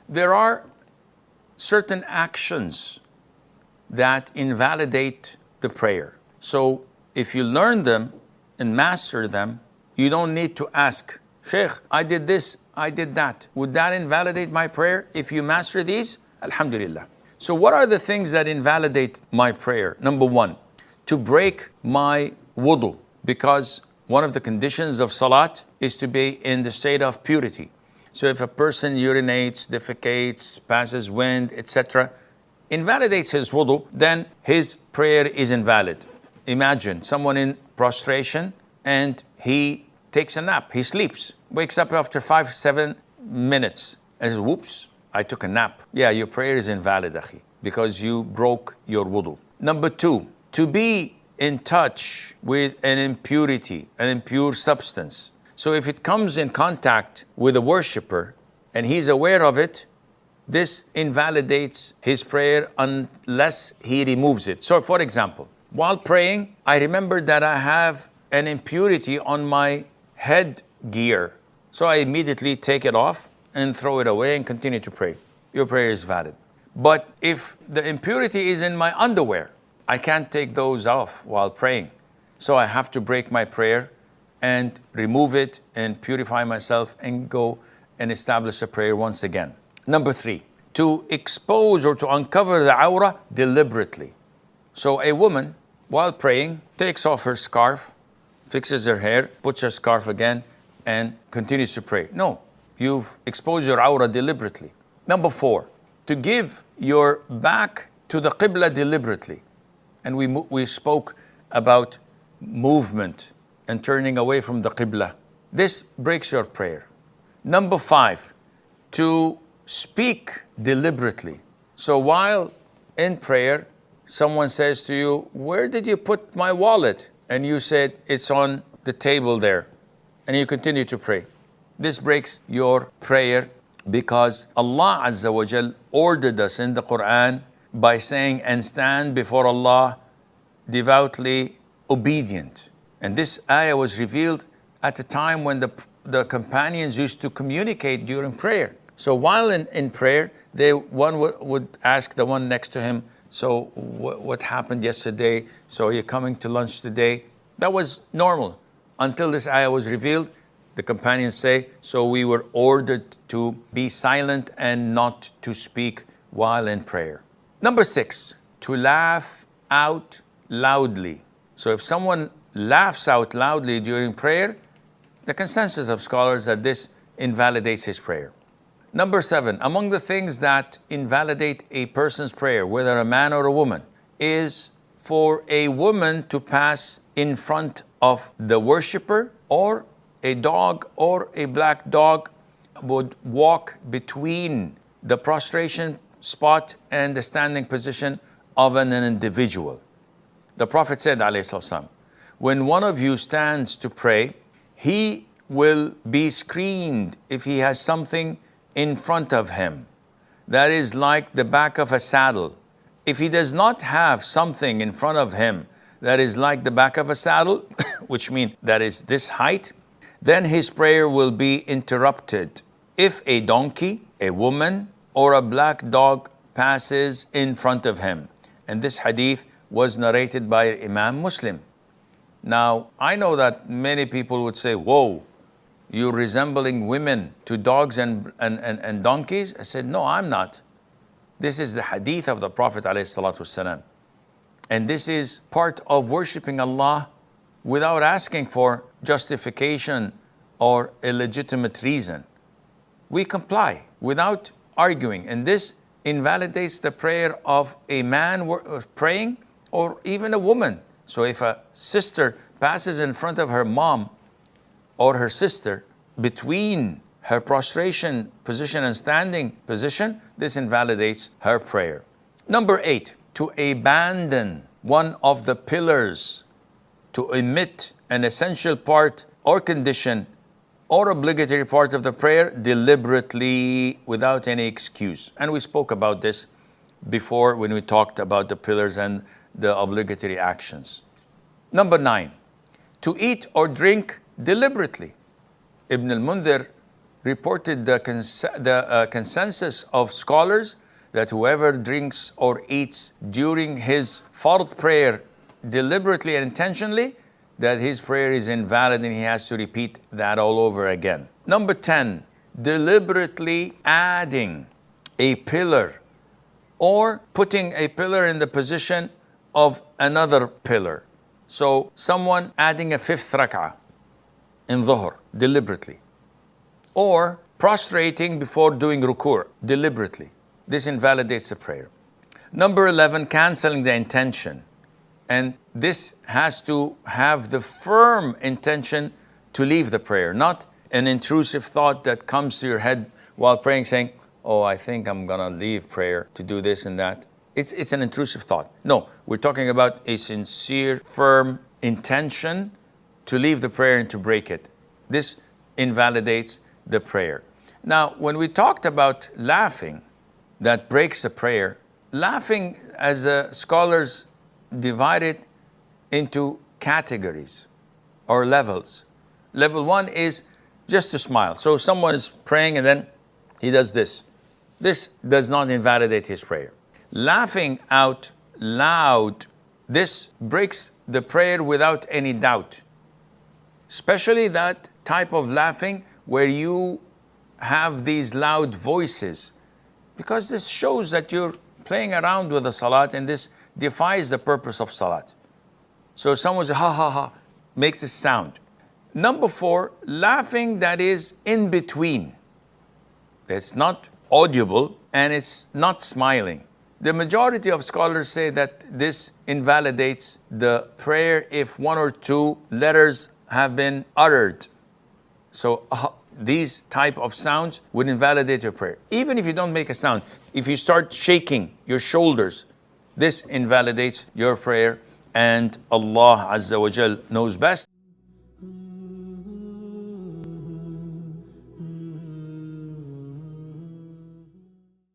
There are certain actions that invalidate the prayer. So if you learn them and master them, you don't need to ask, Sheikh, I did this, I did that. Would that invalidate my prayer? If you master these, alhamdulillah. So what are the things that invalidate my prayer? Number one, to break my wudu, because one of the conditions of salat is to be in the state of purity. So if a person urinates, defecates, passes wind, etc., invalidates his wudu, then his prayer is invalid. Imagine someone in prostration and he takes a nap, he sleeps, wakes up after 5-7 minutes and says, whoops, I took a nap. Yeah, your prayer is invalid, akhi, because you broke your wudu. Number two, to be in touch with an impurity, an impure substance. So if it comes in contact with a worshipper and he's aware of it, this invalidates his prayer unless he removes it. So for example, while praying, I remember that I have an impurity on my headgear. So I immediately take it off and throw it away and continue to pray. Your prayer is valid. But if the impurity is in my underwear, I can't take those off while praying. So I have to break my prayer and remove it and purify myself and go and establish a prayer once again. Number three, to expose or to uncover the awrah deliberately. So a woman, while praying, takes off her scarf, fixes her hair, puts her scarf again, and continues to pray. No, you've exposed your awrah deliberately. Number four, to give your back to the qibla deliberately. And we spoke about movement and turning away from the qibla. This breaks your prayer. Number five, to speak deliberately. So while in prayer, someone says to you, where did you put my wallet? And you said, it's on the table there. And you continue to pray. This breaks your prayer because Allah Azza wa Jal ordered us in the Quran by saying, and stand before Allah devoutly obedient. And this ayah was revealed at a time when the companions used to communicate during prayer. So while in prayer, one would ask the one next to him, so what happened yesterday? So are you coming to lunch today? That was normal until this ayah was revealed. The companions say, so we were ordered to be silent and not to speak while in prayer. Number six, to laugh out loudly. So if someone laughs out loudly during prayer, the consensus of scholars that this invalidates his prayer. Number seven, among the things that invalidate a person's prayer, whether a man or a woman, is for a woman to pass in front of the worshipper, or a dog or a black dog would walk between the prostration spot and the standing position of an individual. The Prophet said, alayhi salam, when one of you stands to pray, he will be screened if he has something in front of him. That is like the back of a saddle. If he does not have something in front of him that is like the back of a saddle, which means that is this height, then his prayer will be interrupted. If a donkey, a woman, or a black dog passes in front of him. And this hadith was narrated by Imam Muslim. Now, I know that many people would say, whoa, you're resembling women to dogs and donkeys? I said, no, I'm not. This is the hadith of the Prophet ﷺ. And this is part of worshiping Allah without asking for justification or a legitimate reason. We comply without arguing. And this invalidates the prayer of a man praying or even a woman. So if a sister passes in front of her mom or her sister between her prostration position and standing position, this invalidates her prayer. Number 8, to abandon one of the pillars, to omit an essential part or condition or obligatory part of the prayer deliberately without any excuse. And we spoke about this before when we talked about the pillars and the obligatory actions. Number 9, to eat or drink deliberately. Ibn al-Mundhir reported the consensus of scholars that whoever drinks or eats during his fard prayer deliberately and intentionally, that his prayer is invalid and he has to repeat that all over again. Number 10, deliberately adding a pillar or putting a pillar in the position of another pillar. So someone adding a 5th rak'ah in dhuhr deliberately, or prostrating before doing ruku' deliberately. This invalidates the prayer. Number 11, canceling the intention. And this has to have the firm intention to leave the prayer, not an intrusive thought that comes to your head while praying saying, oh, I think I'm gonna leave prayer to do this and that. It's an intrusive thought. No, we're talking about a sincere, firm intention to leave the prayer and to break it. This invalidates the prayer. Now, when we talked about laughing, that breaks the prayer, laughing, as scholars divide it into categories or levels. Level 1 is just to smile. So someone is praying and then he does this. This does not invalidate his prayer. Laughing out loud, this breaks the prayer without any doubt. Especially that type of laughing where you have these loud voices, because this shows that you're playing around with the salat and this defies the purpose of salat. So someone says, ha ha ha, makes a sound. Number 4, laughing that is in between. It's not audible and it's not smiling. The majority of scholars say that this invalidates the prayer if 1 or 2 letters have been uttered. So these type of sounds would invalidate your prayer. Even if you don't make a sound, if you start shaking your shoulders, this invalidates your prayer, and Allah Azza wa Jal knows best.